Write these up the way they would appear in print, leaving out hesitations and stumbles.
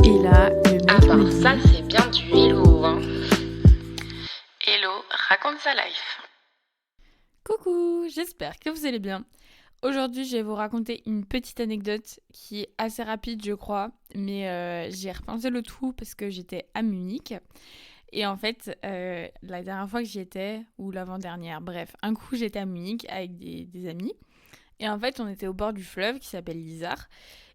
Et là, le À mec part me ça, dit c'est bien du hello, hein. Hello, raconte sa life. coucou, j'espère que vous allez bien. Aujourd'hui, je vais vous raconter une petite anecdote qui est assez rapide, je crois, mais j'ai repensé le tout parce que j'étais à Munich. Et en fait, la dernière fois que j'y étais, ou l'avant-dernière, bref, un coup j'étais à Munich avec des amis. Et en fait, on était au bord du fleuve qui s'appelle l'Isar.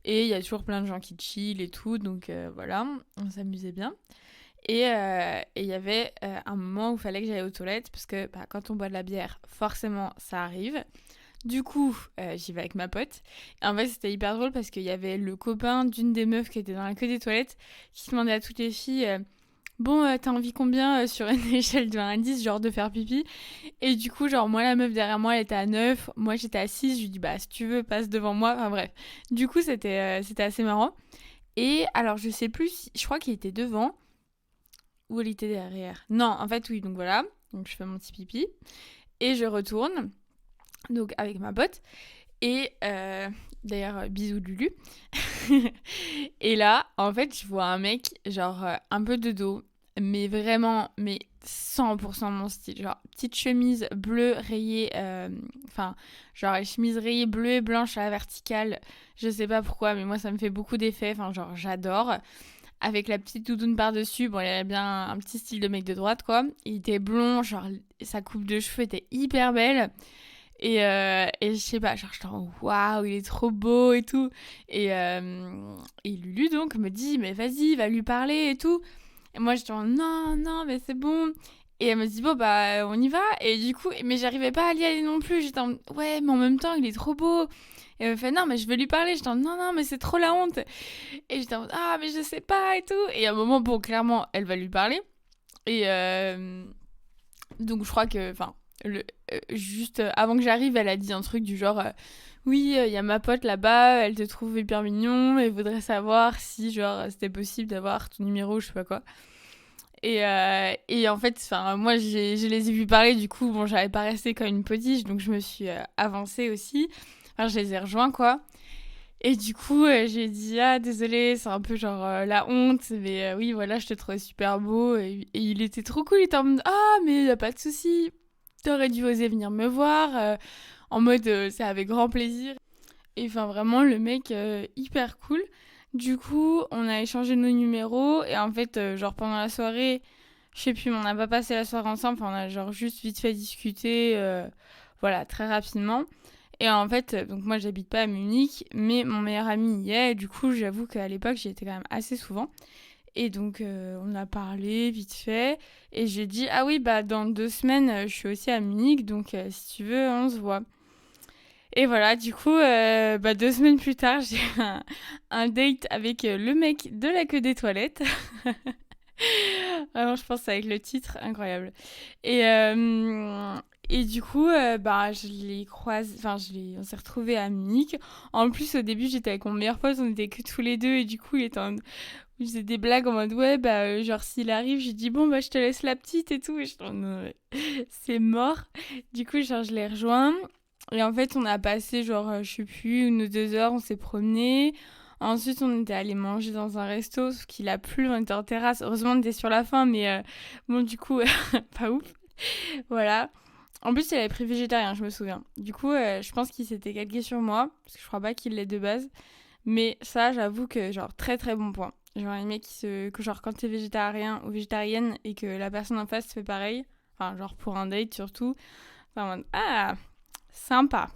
Et il y a toujours plein de gens qui chill et tout, donc voilà, on s'amusait bien. Et il y avait un moment où il fallait que j'aille aux toilettes, parce que quand on boit de la bière, forcément, ça arrive. Du coup, j'y vais avec ma pote. Et en fait, c'était hyper drôle parce qu'il y avait le copain d'une des meufs qui était dans la queue des toilettes qui demandait à toutes les filles bon, t'as envie combien sur une échelle de 1 à 10, genre de faire pipi. Et du coup, genre, moi, la meuf derrière moi, elle était à 9. Moi, j'étais à 6. Je lui dis, bah, si tu veux, passe devant moi. Enfin, bref. Du coup, c'était assez marrant. Et alors, je sais plus, je crois qu'il était devant ou elle était derrière. Non, en fait, oui, donc voilà. Donc, je fais mon petit pipi. Et je retourne, donc avec ma pote. Et d'ailleurs, bisous Lulu. Et là, en fait, je vois un mec, genre, un peu de dos, mais vraiment, mais 100% mon style. Genre, petite chemise bleue rayée, enfin, genre, chemise rayée bleue et blanche à la verticale. Je sais pas pourquoi, mais moi, ça me fait beaucoup d'effet. Enfin, genre, j'adore. Avec la petite doudoune par-dessus, bon, il avait bien un petit style de mec de droite, quoi. Il était blond, genre, sa coupe de cheveux était hyper belle. Et je sais pas, genre, j'étais en waouh, il est trop beau et tout. Et Lulu, donc, me dit, mais vas-y, va lui parler et tout. Et moi, j'étais en non, non, mais c'est bon. Et elle me dit, bon, bah, on y va. Et du coup, mais j'arrivais pas à y aller non plus. J'étais en, ouais, mais en même temps, il est trop beau. Et elle me fait, non, mais je veux lui parler. J'étais en, non, non, mais c'est trop la honte. Et j'étais en, ah, mais je sais pas et tout. Et à un moment, bon, clairement, elle va lui parler. Et donc, je crois que, enfin, juste avant que j'arrive, elle a dit un truc du genre oui, il y a ma pote là-bas, elle te trouve hyper mignon et voudrait savoir si, genre, c'était possible d'avoir ton numéro, je sais pas quoi. Et en fait, moi, je les ai vus parler, du coup, bon, j'avais pas resté comme une potiche, donc je me suis avancée aussi. Enfin, je les ai rejoints, quoi. Et du coup, j'ai dit, ah, désolé, c'est un peu genre la honte, mais oui, voilà, je te trouvais super beau. Et il était trop cool, il était en mode, ah, mais y a pas de souci, t'aurais dû oser venir me voir, en mode, c'est avec grand plaisir. Et enfin, vraiment, le mec, hyper cool. Du coup, on a échangé nos numéros, et en fait, genre pendant la soirée, je sais plus, on n'a pas passé la soirée ensemble, enfin, on a genre juste vite fait discuter, voilà, très rapidement. Et en fait, donc moi j'habite pas à Munich, mais mon meilleur ami y est, et du coup j'avoue qu'à l'époque j'y étais quand même assez souvent. Et donc on a parlé vite fait, et j'ai dit ah oui bah dans 2 semaines je suis aussi à Munich, donc si tu veux on se voit. Et voilà, du coup 2 semaines plus tard j'ai un date avec le mec de la queue des toilettes. Vraiment je pense avec le titre incroyable. Et, euh, et du coup, je l'ai croisé, enfin, on s'est retrouvés à Munich. En plus, au début, j'étais avec mon meilleur pote, on était que tous les deux, et du coup, il faisait des blagues en mode, ouais, genre, s'il arrive, j'ai dit, bon, je te laisse la petite et tout, et je dis, non, ouais, c'est mort. Du coup, genre, je l'ai rejoint, et en fait, on a passé, genre, je sais plus, 1 ou 2 heures, on s'est promenés. Ensuite, on était allé manger dans un resto, sauf qu'il a plu, on était en terrasse. Heureusement, on était sur la fin, mais bon, du coup, pas ouf. Voilà. En plus, il avait pris végétarien, je me souviens. Du coup, je pense qu'il s'était calqué sur moi, parce que je crois pas qu'il l'ait de base. Mais ça, j'avoue que, genre, très très bon point. Genre, un mec que, genre, quand t'es végétarien ou végétarienne et que la personne en face fait pareil, enfin, genre, pour un date surtout, enfin, en mode, ah, sympa.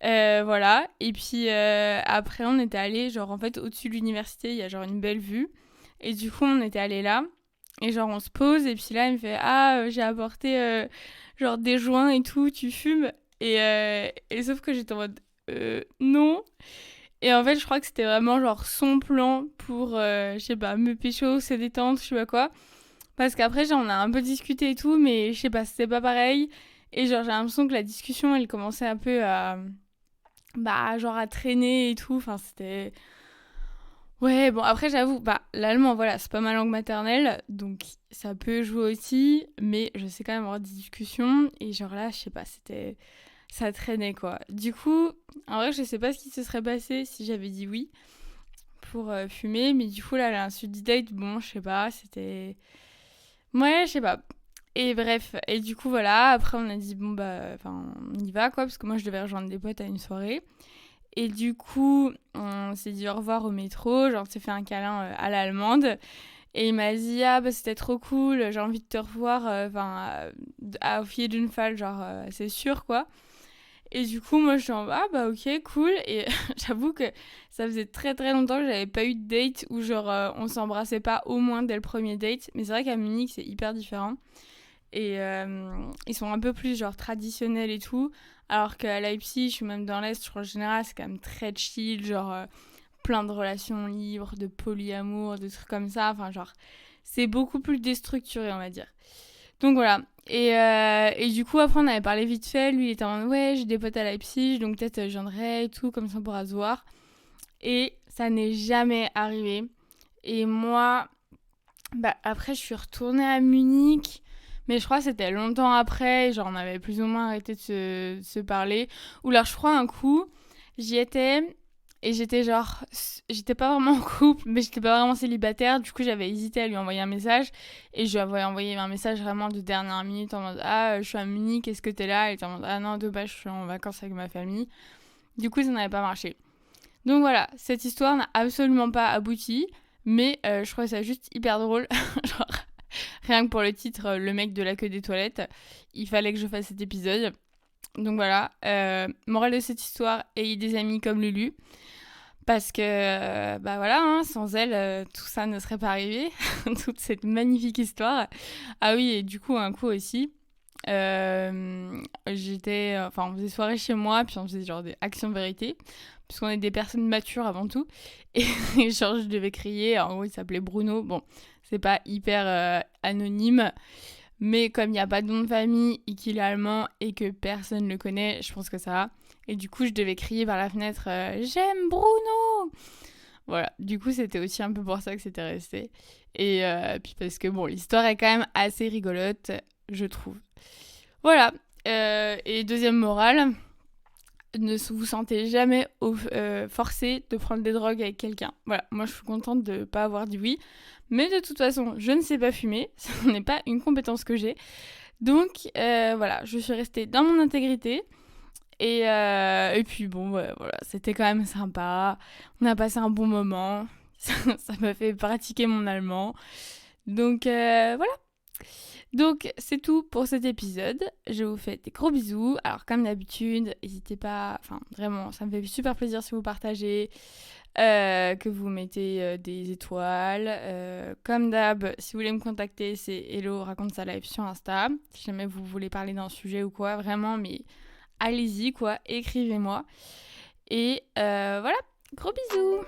Voilà. Et puis, après, on était allé, genre, en fait, au-dessus de l'université, il y a, genre, une belle vue. Et du coup, on était allé là. Et genre, on se pose, et puis là, il me fait ah, j'ai apporté genre des joints et tout, tu fumes. Et sauf que j'étais en mode non. Et en fait, je crois que c'était vraiment genre son plan pour, je sais pas, me pécho, se détendre, je sais pas quoi. Parce qu'après, genre, on a un peu discuté et tout, mais je sais pas, c'était pas pareil. Et genre, j'ai l'impression que la discussion, elle commençait un peu à, genre à traîner et tout. Enfin, c'était. Ouais, bon, après, j'avoue, l'allemand, voilà, c'est pas ma langue maternelle, donc ça peut jouer aussi, mais je sais quand même avoir des discussions, et genre là, je sais pas, c'était. Ça traînait, quoi. Du coup, en vrai, je sais pas ce qui se serait passé si j'avais dit oui, pour fumer, mais du coup là la suite du date, bon je sais pas, c'était... Ouais, je sais pas. Et bref, et du coup voilà, après on a dit bon bah, enfin on y va quoi, parce que moi je devais rejoindre des potes à une soirée. Et du coup, on s'est dit au revoir au métro, genre on s'est fait un câlin à l'allemande. Et il m'a dit ah bah c'était trop cool, j'ai envie de te revoir, auf jeden Fall, genre c'est sûr quoi. Et du coup moi je suis en ah bah ok cool. Et j'avoue que ça faisait très très longtemps que j'avais pas eu de date où genre on s'embrassait pas au moins dès le premier date. Mais c'est vrai qu'à Munich c'est hyper différent. Et ils sont un peu plus genre traditionnels et tout. Alors qu'à Leipzig, je suis même dans l'Est, je crois en général, c'est quand même très chill, genre plein de relations libres, de polyamour, de trucs comme ça. Enfin, genre, c'est beaucoup plus déstructuré, on va dire. Donc voilà. Et du coup, après, on avait parlé vite fait. Lui, il était en mode, ouais, j'ai des potes à Leipzig, donc peut-être je viendrai et tout, comme ça on pourra se voir. Et ça n'est jamais arrivé. Et moi, bah, après, je suis retournée à Munich. Mais je crois que c'était longtemps après, genre on avait plus ou moins arrêté de se parler. Ou alors je crois un coup, j'y étais et j'étais genre, j'étais pas vraiment en couple, mais j'étais pas vraiment célibataire. Du coup j'avais hésité à lui envoyer un message et je lui avais envoyé un message vraiment de dernière minute en mode ah je suis à Munich, est-ce que t'es là? Et il était en mode ah non dommage, je suis en vacances avec ma famille. Du coup ça n'avait pas marché. Donc voilà, cette histoire n'a absolument pas abouti, mais je trouvais ça juste hyper drôle. Genre rien que pour le titre, le mec de la queue des toilettes, il fallait que je fasse cet épisode. Donc voilà, morale de cette histoire, ayez des amis comme Lulu. Parce que, bah voilà, hein, sans elle, tout ça ne serait pas arrivé. Toute cette magnifique histoire. Ah oui, et du coup, un coup aussi, on faisait soirée chez moi, puis on faisait genre des actions vérité. Puisqu'on est des personnes matures avant tout. Et genre, je devais crier. En gros, il s'appelait Bruno. Bon, c'est pas hyper anonyme. Mais comme il n'y a pas de nom de famille et qu'il est allemand et que personne ne le connaît, je pense que ça va. Et du coup, je devais crier par la fenêtre J'aime Bruno !» Voilà, du coup, c'était aussi un peu pour ça que c'était resté. Et puis parce que, bon, l'histoire est quand même assez rigolote, je trouve. Voilà. Et deuxième morale, ne vous sentez jamais forcé de prendre des drogues avec quelqu'un. Voilà, moi je suis contente de ne pas avoir dit oui. Mais de toute façon, je ne sais pas fumer. Ce n'est pas une compétence que j'ai. Donc voilà, je suis restée dans mon intégrité. Et puis bon, voilà, c'était quand même sympa. On a passé un bon moment. Ça m'a fait pratiquer mon allemand. Donc voilà. Donc c'est tout pour cet épisode. Je vous fais des gros bisous. Alors comme d'habitude, n'hésitez pas, enfin vraiment, ça me fait super plaisir si vous partagez, que vous mettez des étoiles. Comme d'hab, si vous voulez me contacter, c'est Hello raconte sa life sur Insta. Si jamais vous voulez parler d'un sujet ou quoi, vraiment, mais allez-y quoi, écrivez-moi. Et voilà, gros bisous.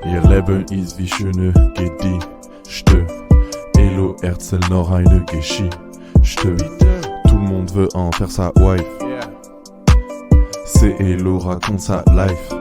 Ihr Leben ist wie schöne Gedichte. Hello erzähl noch eine Geschichte. Tout le monde veut en faire sa wife. C'est Hello raconte sa life.